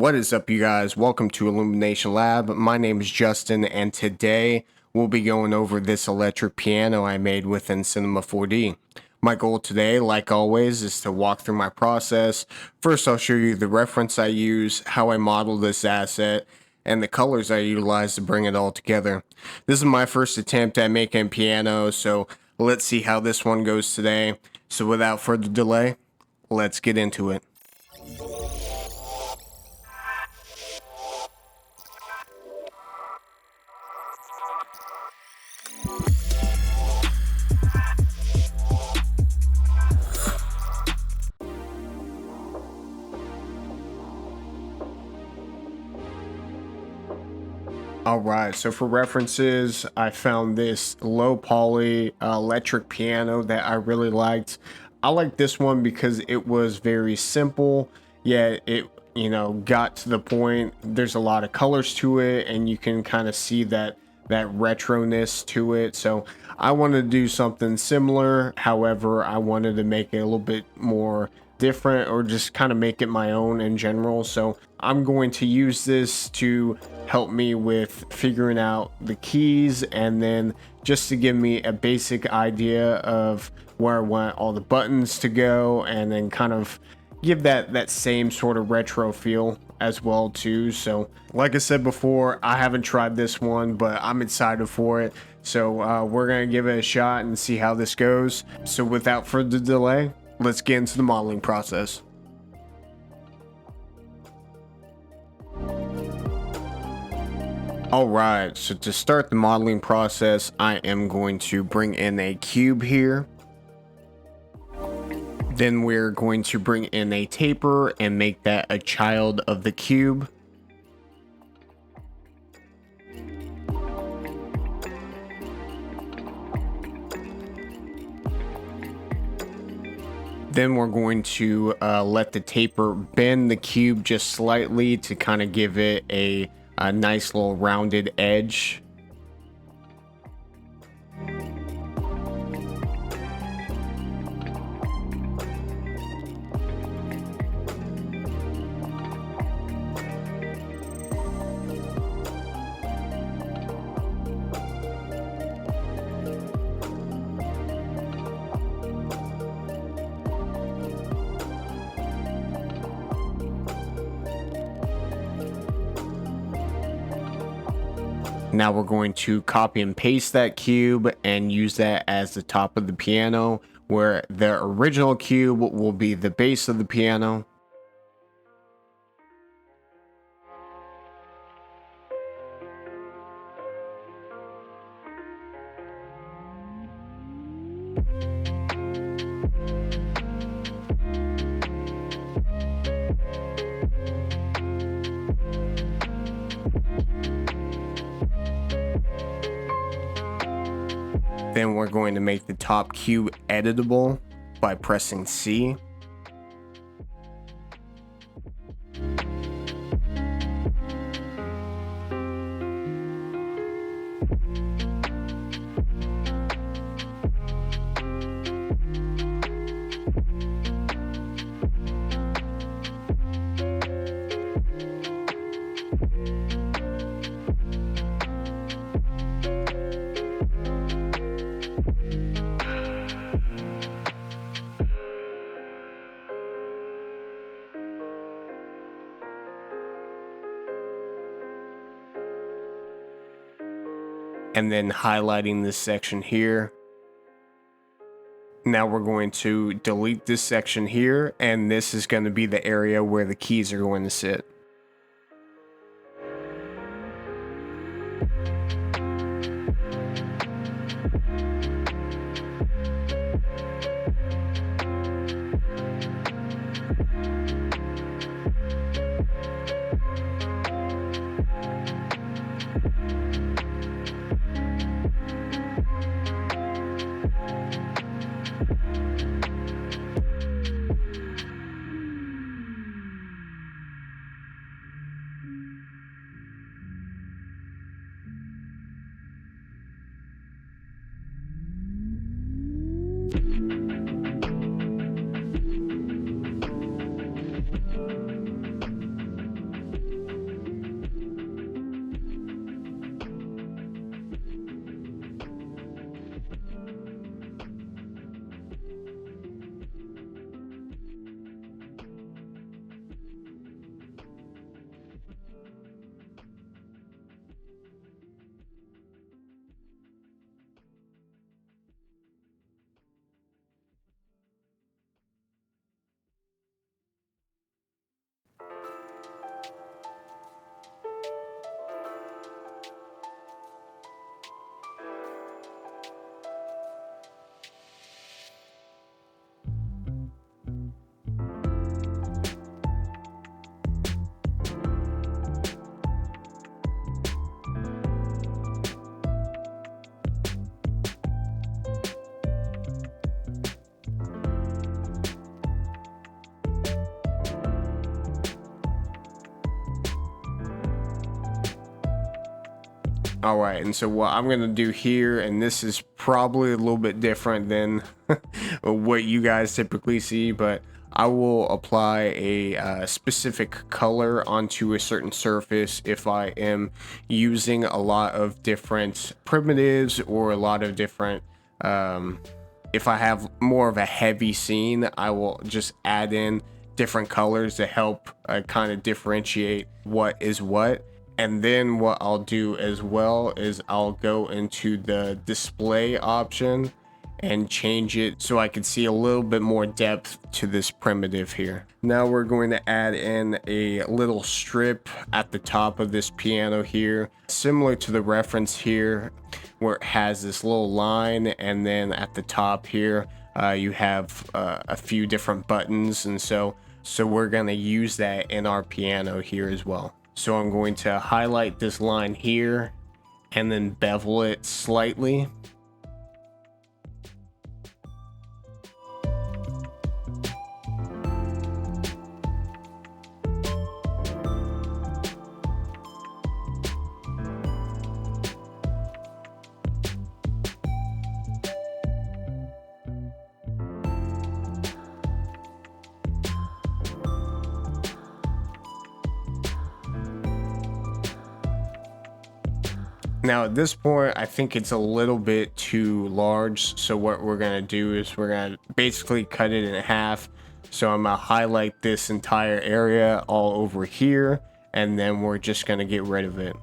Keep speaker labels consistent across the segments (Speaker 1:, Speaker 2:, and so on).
Speaker 1: What is up, you guys? Welcome to Illumination Lab. My name is Justin, and today we'll be going over this electric piano I made within Cinema 4D. My goal today, like always, is to walk through my process. First, I'll show you the reference I use, how I model this asset, and the colors I utilize to bring it all together. This is my first attempt at making piano, so let's see how this one goes today. So without further delay, let's get into it. Alright, so for references, I found this low poly electric piano that I really liked. I like this one because it was very simple, yet it, got to the point. There's a lot of colors to it, and you can kind of see that retroness to it. So I wanted to do something similar. However, I wanted to make it a little bit more different, or just kind of make it my own in general. So I'm going to use this to help me with figuring out the keys, and then just to give me a basic idea of where I want all the buttons to go, and then kind of give that same sort of retro feel as well too. So like I said before, I haven't tried this one, but I'm excited for it. So we're gonna give it a shot and see how this goes. So without further delay, let's get into the modeling process. Alright, so to start the modeling process, I am going to bring in a cube here. Then we're going to bring in a taper and make that a child of the cube. Then we're going to let the taper bend the cube just slightly to kind of give it a nice little rounded edge. Now we're going to copy and paste that cube and use that as the top of the piano, where the original cube will be the base of the piano. Then we're going to make the top cube editable by pressing C. And then highlighting this section here. Now we're going to delete this section here, and this is going to be the area where the keys are going to sit. All right, and so what I'm gonna do here, and this is probably a little bit different than what you guys typically see, but I will apply a specific color onto a certain surface if I am using a lot of different primitives or a lot of different if I have more of a heavy scene, I will just add in different colors to help kind of differentiate what is what. And then what I'll do as well is I'll go into the display option and change it so I can see a little bit more depth to this primitive here. Now we're going to add in a little strip at the top of this piano here, similar to the reference here where it has this little line, and then at the top here you have a few different buttons, and so we're going to use that in our piano here as well. So I'm going to highlight this line here and then bevel it slightly. Now at this point, I think it's a little bit too large. So what we're gonna do is we're gonna basically cut it in half. So I'm gonna highlight this entire area all over here, and then we're just gonna get rid of it.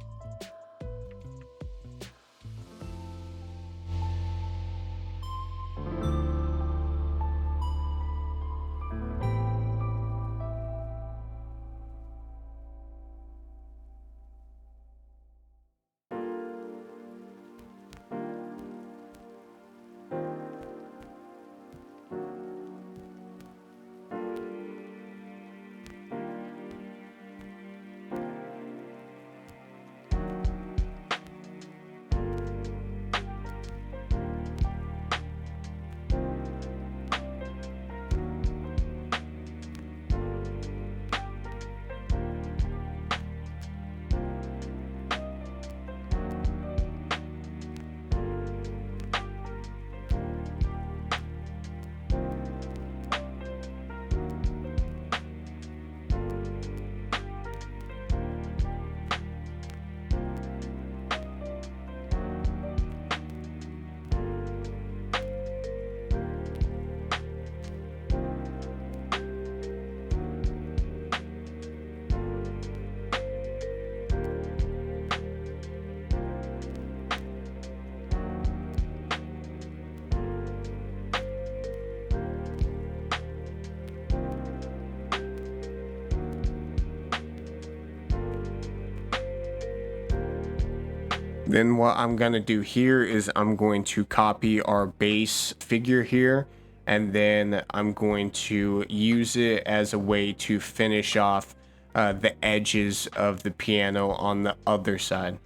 Speaker 1: Then what I'm gonna do here is I'm going to copy our base figure here, and then I'm going to use it as a way to finish off the edges of the piano on the other side.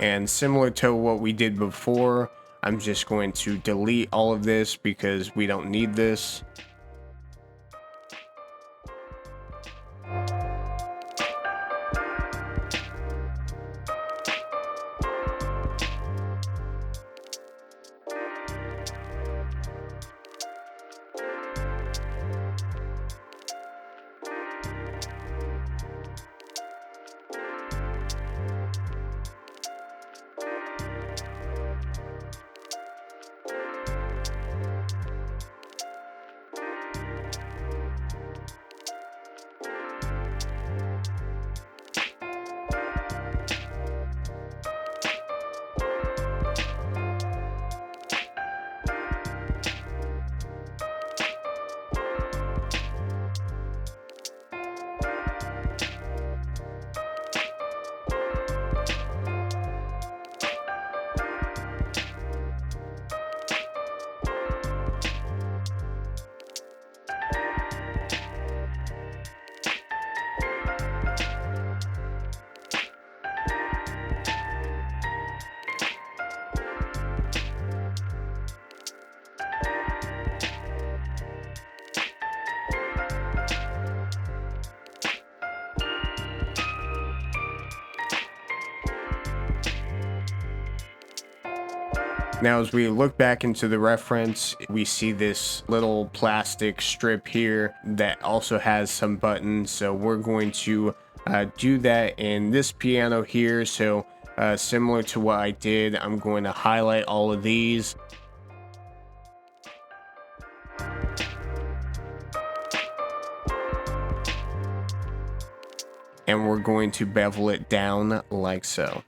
Speaker 1: And similar to what we did before, I'm just going to delete all of this because we don't need this. Now, as we look back into the reference, we see this little plastic strip here that also has some buttons. So we're going to do that in this piano here. So similar to what I did, I'm going to highlight all of these. And we're going to bevel it down like so.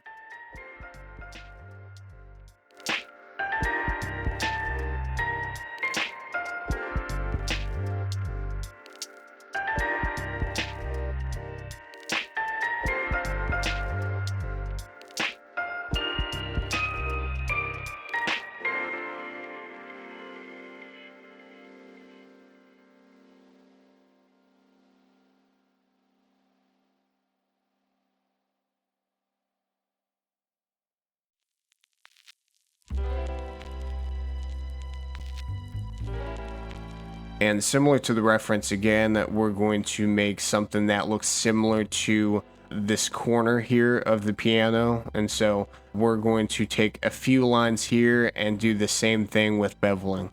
Speaker 1: And similar to the reference again, we're going to make something that looks similar to this corner here of the piano. And so we're going to take a few lines here and do the same thing with beveling.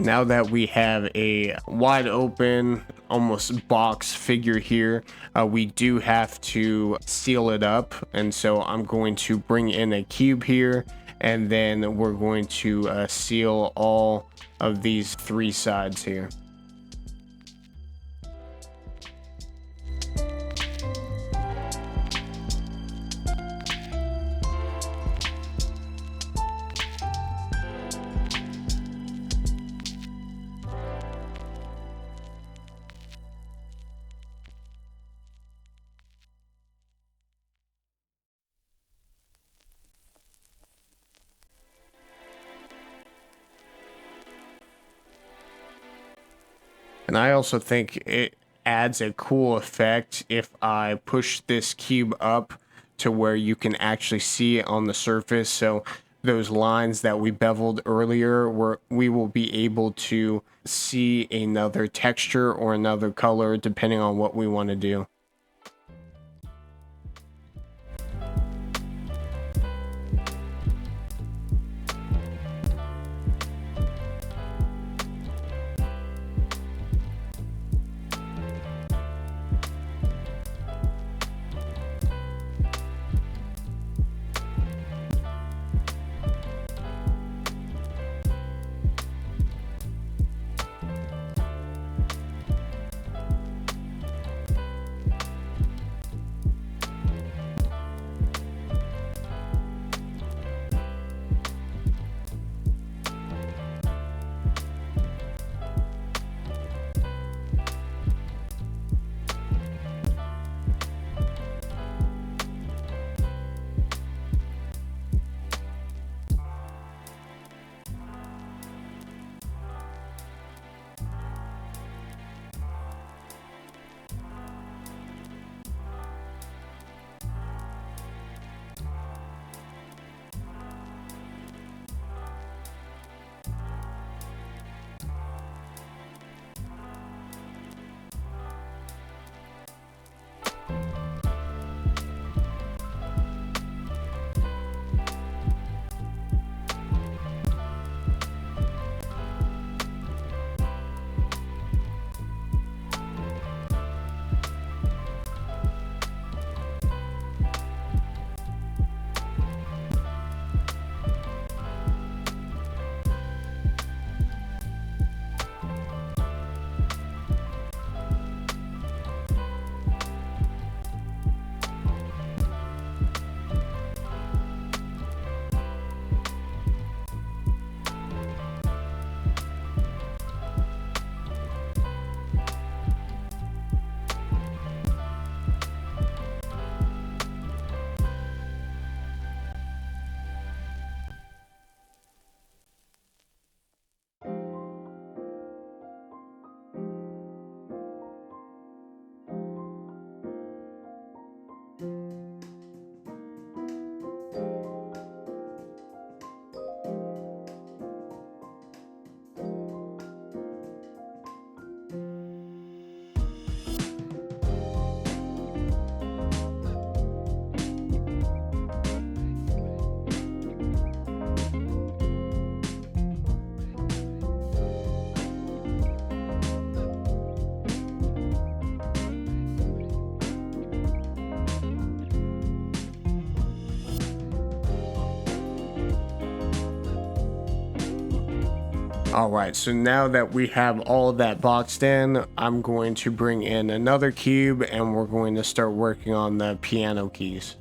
Speaker 1: Now that we have a wide open, almost box figure here, we do have to seal it up. And so I'm going to bring in a cube here, and then we're going to seal all of these three sides here. And I also think it adds a cool effect if I push this cube up to where you can actually see it on the surface. So those lines that we beveled earlier, we will be able to see another texture or another color depending on what we want to do. All right, so now that we have all of that boxed in, I'm going to bring in another cube and we're going to start working on the piano keys.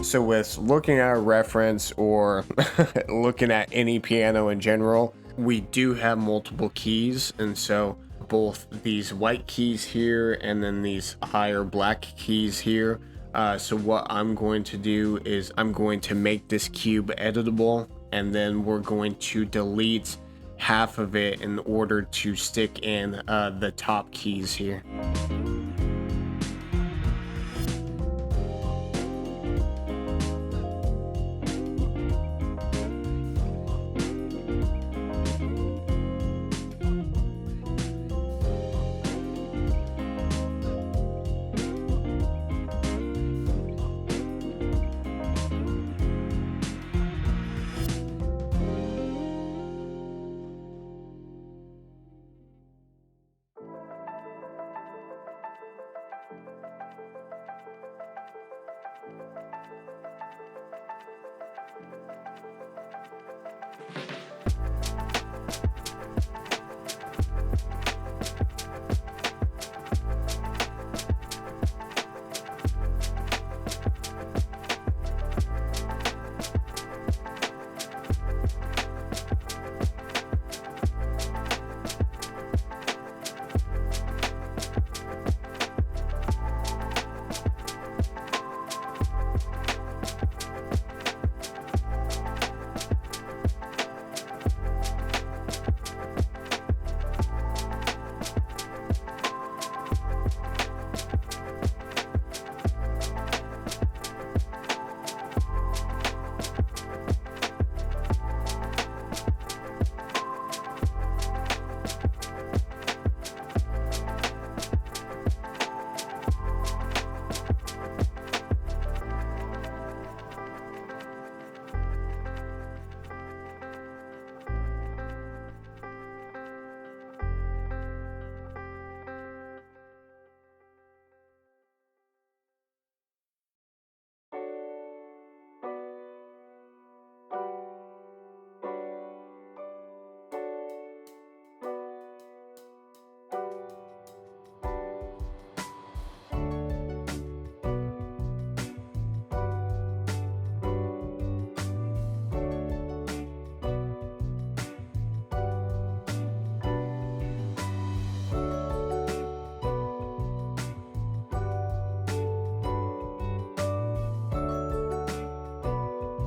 Speaker 1: So with looking at a reference or looking at any piano in general, we do have multiple keys. And so both these white keys here and then these higher black keys here. So what I'm going to do is I'm going to make this cube editable, and then we're going to delete half of it in order to stick in the top keys here.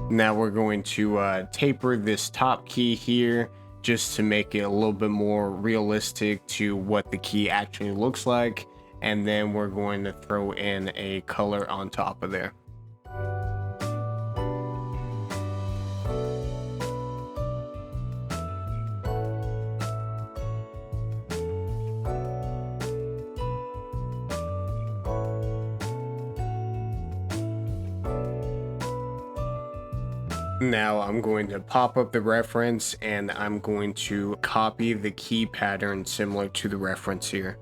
Speaker 1: Now we're going to taper this top key here just to make it a little bit more realistic to what the key actually looks like. And then we're going to throw in a color on top of there. Now I'm going to pop up the reference and I'm going to copy the key pattern similar to the reference here.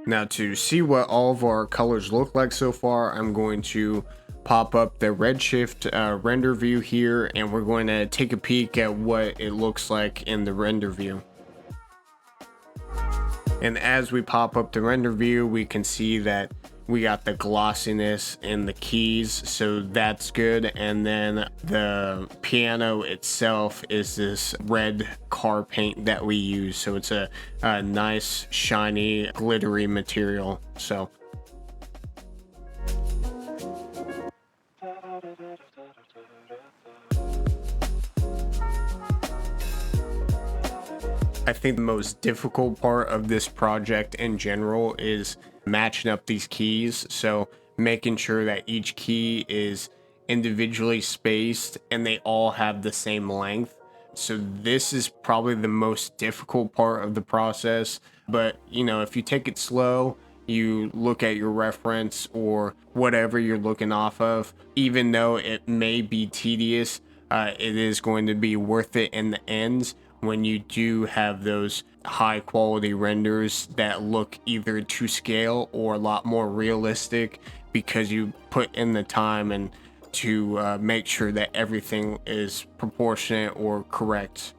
Speaker 1: Now to see what all of our colors look like so far, I'm going to pop up the Redshift render view here, and we're going to take a peek at what it looks like in the render view. And as we pop up the render view, we can see that we got the glossiness in the keys, so that's good. And then the piano itself is this red car paint that we use, so it's a nice shiny glittery material. So I think the most difficult part of this project in general is matching up these keys. So making sure that each key is individually spaced and they all have the same length. So this is probably the most difficult part of the process. But you know, if you take it slow, you look at your reference or whatever you're looking off of, even though it may be tedious, it is going to be worth it in the end when you do have those high quality renders that look either to scale or a lot more realistic, because you put in the time and to make sure that everything is proportionate or correct.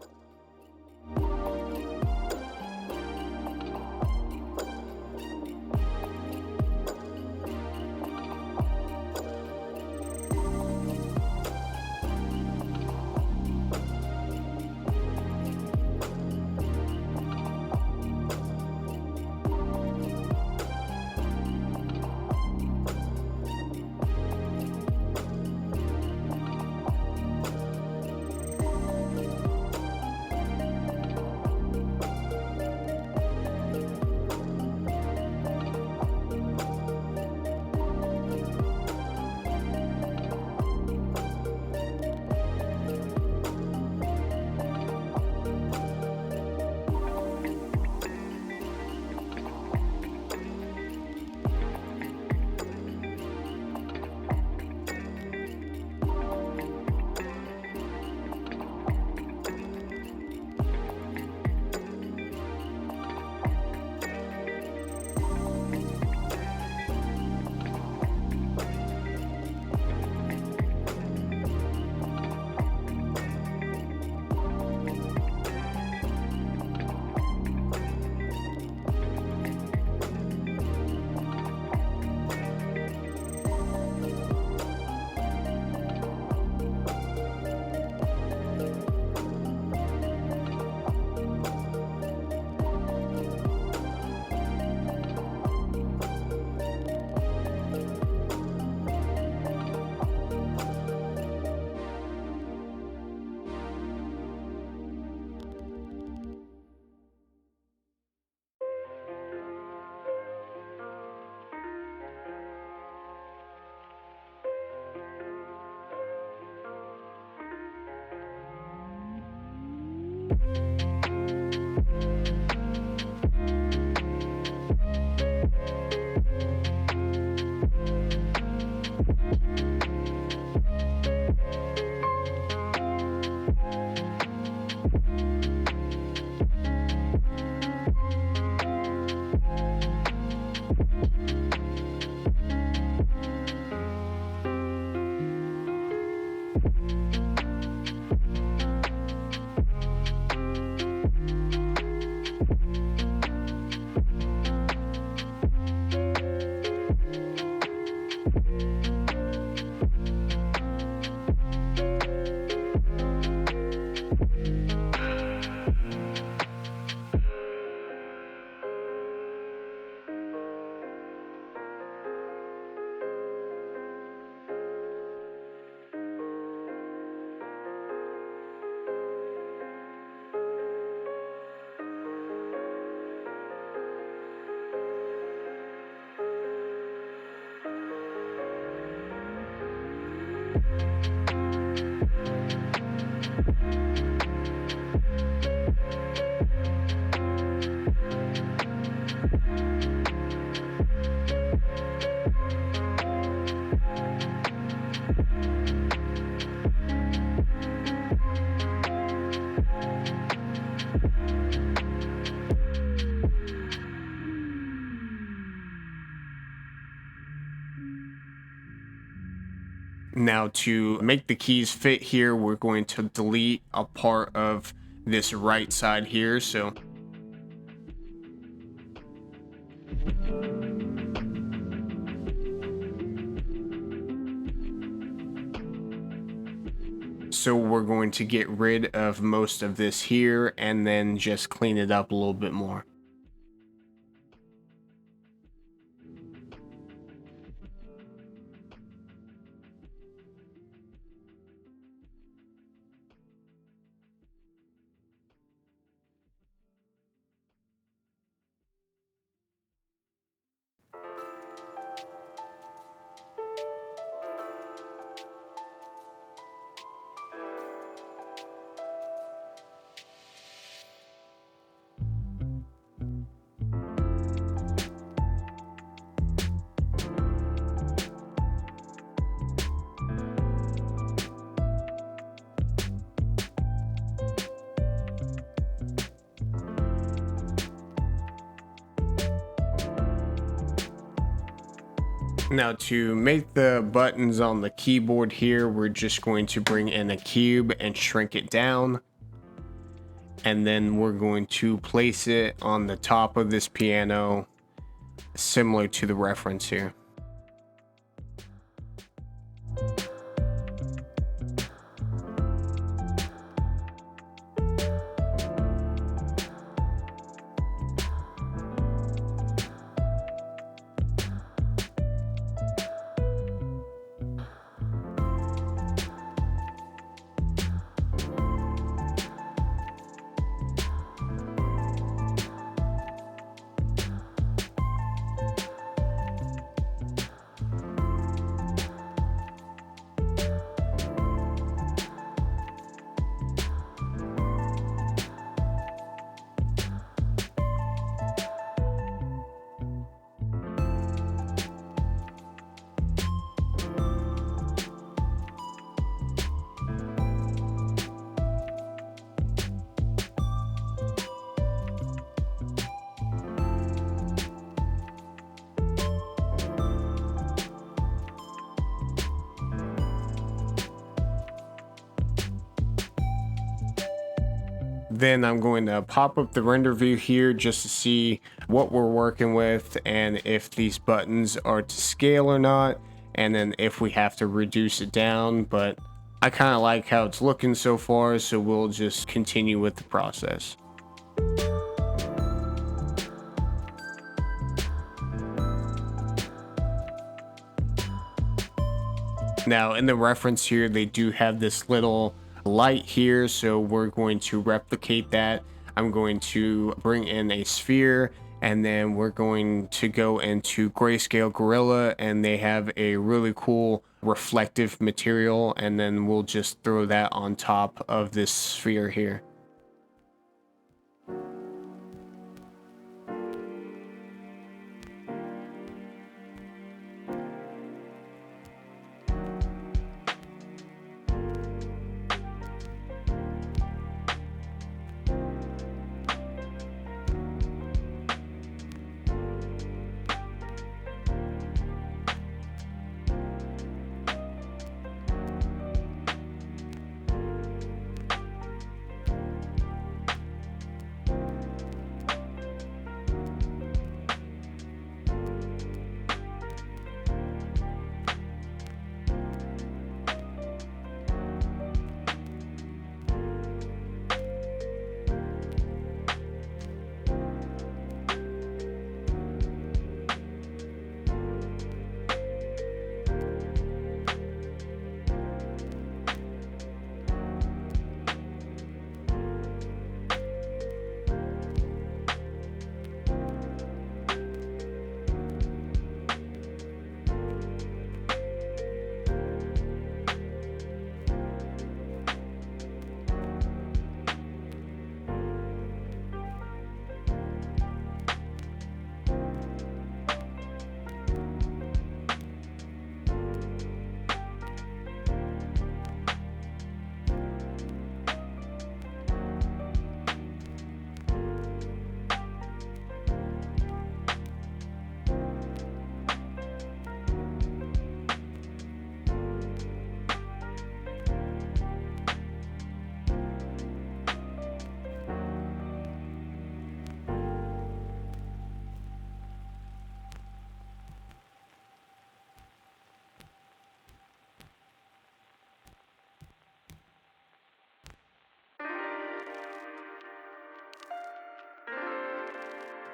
Speaker 1: Now to make the keys fit here, we're going to delete a part of this right side here. So we're going to get rid of most of this here and then just clean it up a little bit more. Now to make the buttons on the keyboard here, we're just going to bring in a cube and shrink it down. And then we're going to place it on the top of this piano, similar to the reference here. Then I'm going to pop up the render view here just to see what we're working with and if these buttons are to scale or not, and then if we have to reduce it down. But I kind of like how it's looking so far, so we'll just continue with the process. Now in the reference here, they do have this little light here, so we're going to replicate that. I'm going to bring in a sphere, and then we're going to go into Grayscale Gorilla, and they have a really cool reflective material, and then we'll just throw that on top of this sphere here.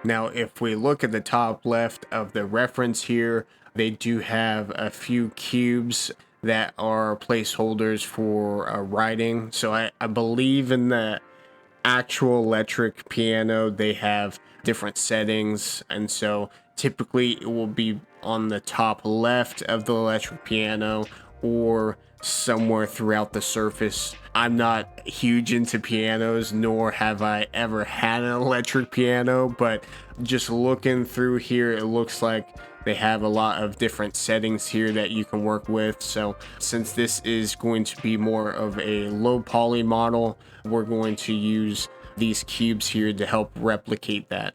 Speaker 1: Now, if we look at the top left of the reference here, they do have a few cubes that are placeholders for writing. So I believe in the actual electric piano, they have different settings. And so typically it will be on the top left of the electric piano or somewhere throughout the surface. I'm not huge into pianos, nor have I ever had an electric piano, but just looking through here, it looks like they have a lot of different settings here that you can work with. So since this is going to be more of a low poly model, we're going to use these cubes here to help replicate that.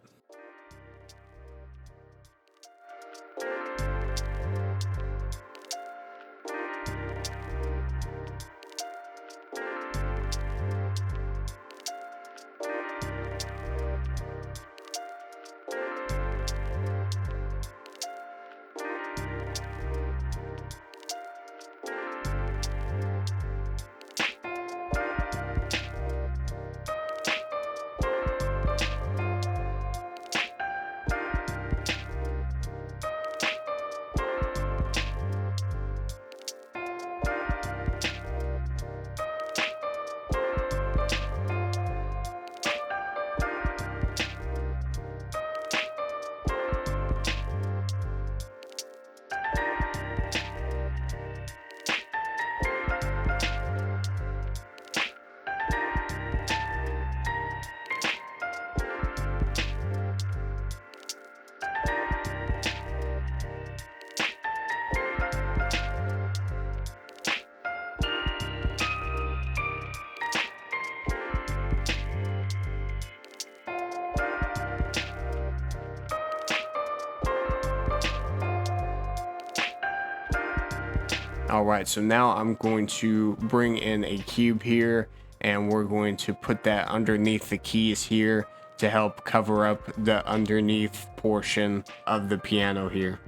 Speaker 1: All right, so now I'm going to bring in a cube here, and we're going to put that underneath the keys here to help cover up the underneath portion of the piano here.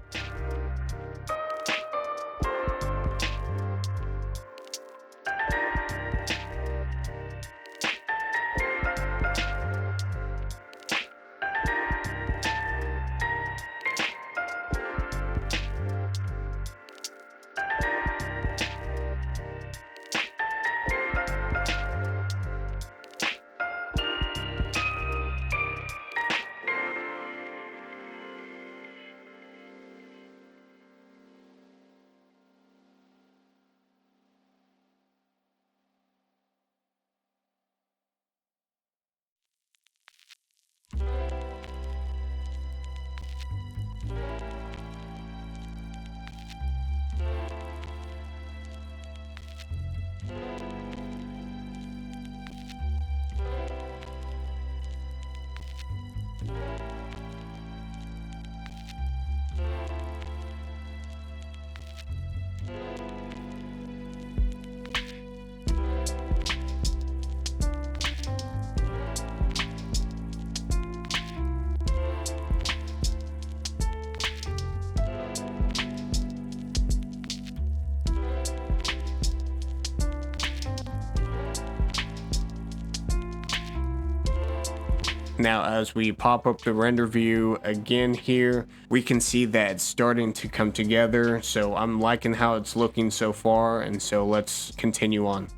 Speaker 1: Now, as we pop up the render view again here, we can see that it's starting to come together. So I'm liking how it's looking so far. And so let's continue on.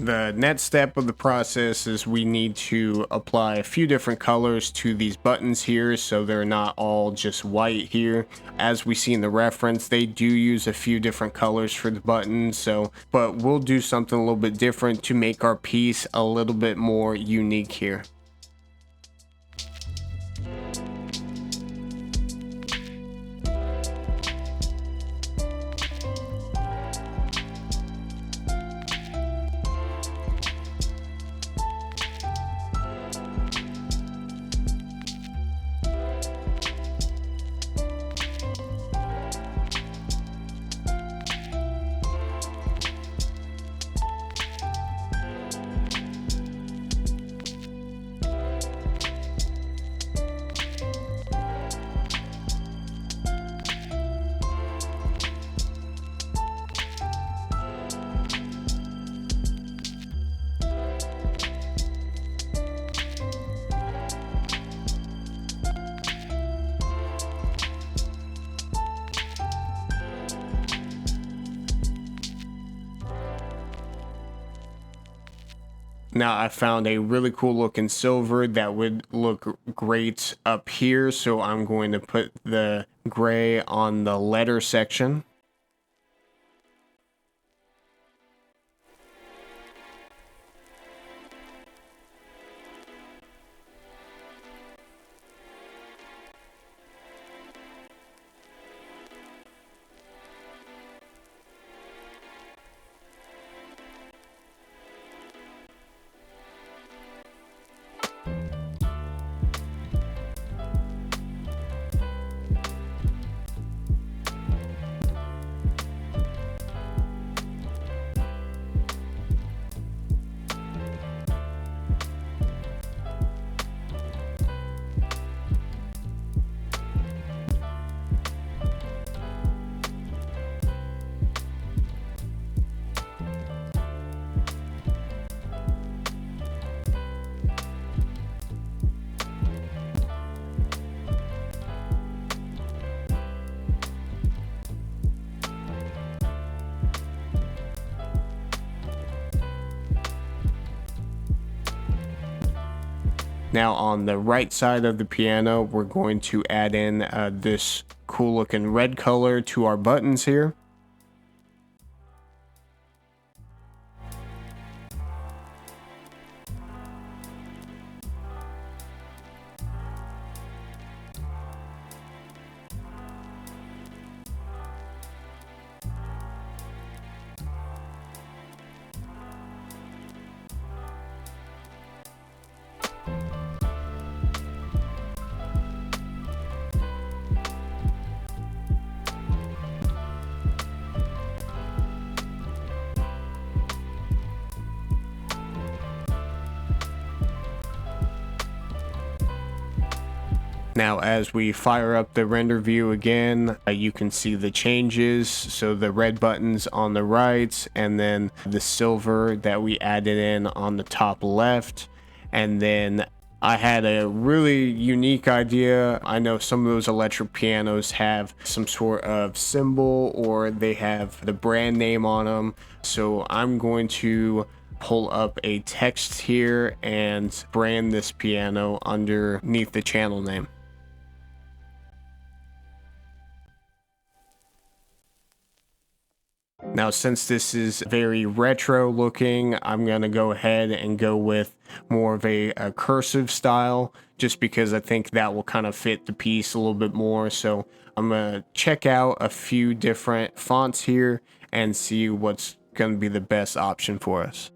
Speaker 1: The next step of the process is we need to apply a few different colors to these buttons here so they're not all just white here. As we see in the reference, they do use a few different colors for the buttons, but we'll do something a little bit different to make our piece a little bit more unique here. Now I found a really cool looking silver that would look great up here, so I'm going to put the gray on the letter section. Now on the right side of the piano, we're going to add in this cool looking red color to our buttons here. Now, as we fire up the render view again, you can see the changes. So the red buttons on the right, and then the silver that we added in on the top left. And then I had a really unique idea. I know some of those electric pianos have some sort of symbol or they have the brand name on them. So I'm going to pull up a text here and brand this piano underneath the channel name. Now, since this is very retro looking, I'm going to go ahead and go with more of a cursive style, just because I think that will kind of fit the piece a little bit more. So I'm going to check out a few different fonts here and see what's going to be the best option for us.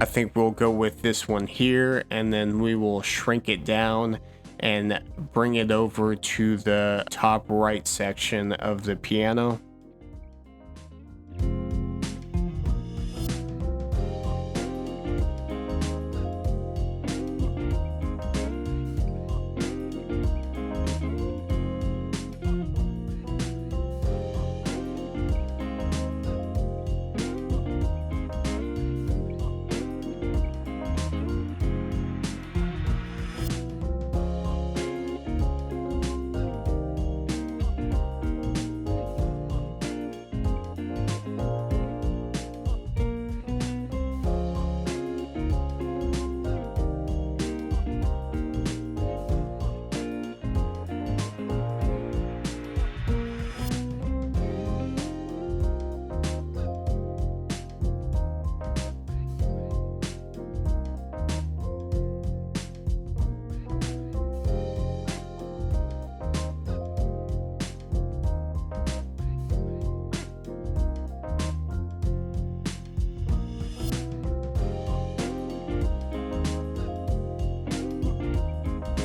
Speaker 1: I think we'll go with this one here, and then we will shrink it down and bring it over to the top right section of the piano.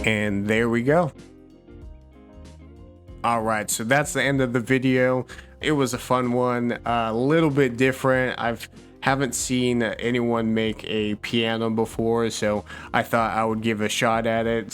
Speaker 1: And there we go. All right, so that's the end of the video. It was a fun one, a little bit different. Haven't seen anyone make a piano before, so I thought I would give a shot at it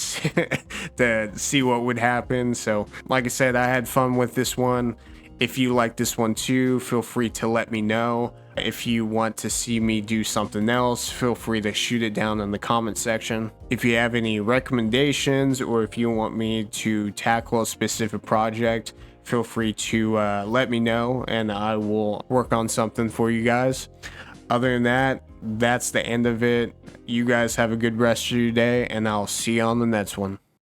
Speaker 1: to see what would happen. So like I said, I had fun with this one. If you like this one too, feel free to let me know. If you want to see me do something else, feel free to shoot it down in the comment section. If you have any recommendations or if you want me to tackle a specific project, feel free to let me know, and I will work on something for you guys. Other than that, that's the end of it. You guys have a good rest of your day, and I'll see you on the next one.